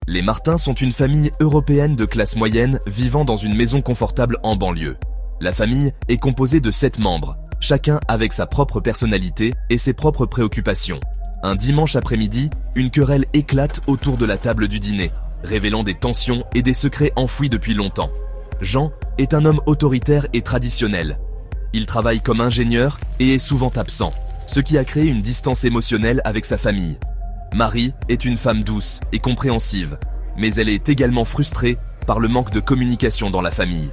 Les Martin sont une famille européenne de classe moyenne vivant dans une maison confortable en banlieue. La famille est composée de 7 membres, chacun avec sa propre personnalité et ses propres préoccupations. Un dimanche après-midi, une querelle éclate autour de la table du dîner, révélant des tensions et des secrets enfouis depuis longtemps. Jean est un homme autoritaire et traditionnel. Il travaille comme ingénieur et est souvent absent, ce qui a créé une distance émotionnelle avec sa famille. Marie est une femme douce et compréhensive, mais elle est également frustrée par le manque de communication dans la famille.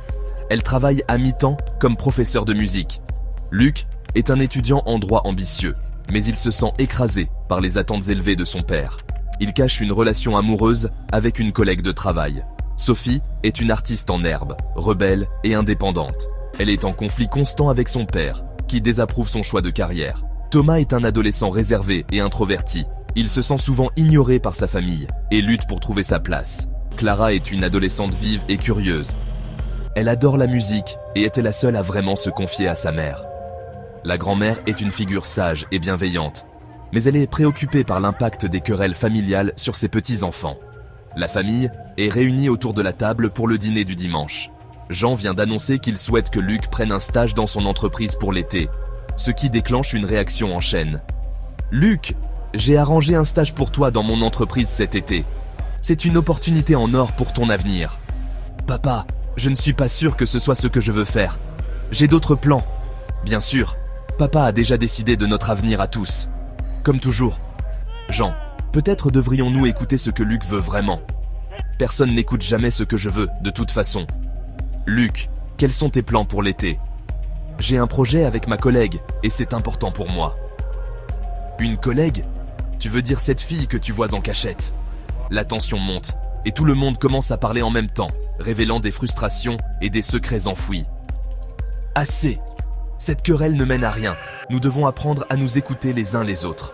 Elle travaille à mi-temps comme professeur de musique. Luc est un étudiant en droit ambitieux, mais il se sent écrasé par les attentes élevées de son père. Il cache une relation amoureuse avec une collègue de travail. Sophie est une artiste en herbe, rebelle et indépendante. Elle est en conflit constant avec son père, qui désapprouve son choix de carrière. Thomas est un adolescent réservé et introverti. Il se sent souvent ignoré par sa famille et lutte pour trouver sa place. Clara est une adolescente vive et curieuse. Elle adore la musique et était la seule à vraiment se confier à sa mère. La grand-mère est une figure sage et bienveillante, mais elle est préoccupée par l'impact des querelles familiales sur ses petits-enfants. La famille est réunie autour de la table pour le dîner du dimanche. Jean vient d'annoncer qu'il souhaite que Luc prenne un stage dans son entreprise pour l'été, ce qui déclenche une réaction en chaîne. « Luc, j'ai arrangé un stage pour toi dans mon entreprise cet été. C'est une opportunité en or pour ton avenir. »« Papa, je ne suis pas sûr que ce soit ce que je veux faire. J'ai d'autres plans. » Bien sûr, papa a déjà décidé de notre avenir à tous. Comme toujours. Jean, peut-être devrions-nous écouter ce que Luc veut vraiment. Personne n'écoute jamais ce que je veux, de toute façon. Luc, quels sont tes plans pour l'été? J'ai un projet avec ma collègue, et c'est important pour moi. Une collègue? Tu veux dire cette fille que tu vois en cachette? La tension monte, et tout le monde commence à parler en même temps, révélant des frustrations et des secrets enfouis. Assez! Cette querelle ne mène à rien. Nous devons apprendre à nous écouter les uns les autres.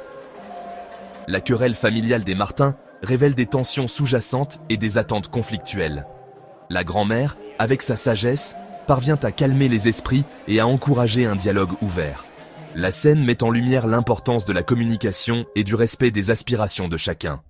La querelle familiale des Martin révèle des tensions sous-jacentes et des attentes conflictuelles. La grand-mère, avec sa sagesse, parvient à calmer les esprits et à encourager un dialogue ouvert. La scène met en lumière l'importance de la communication et du respect des aspirations de chacun.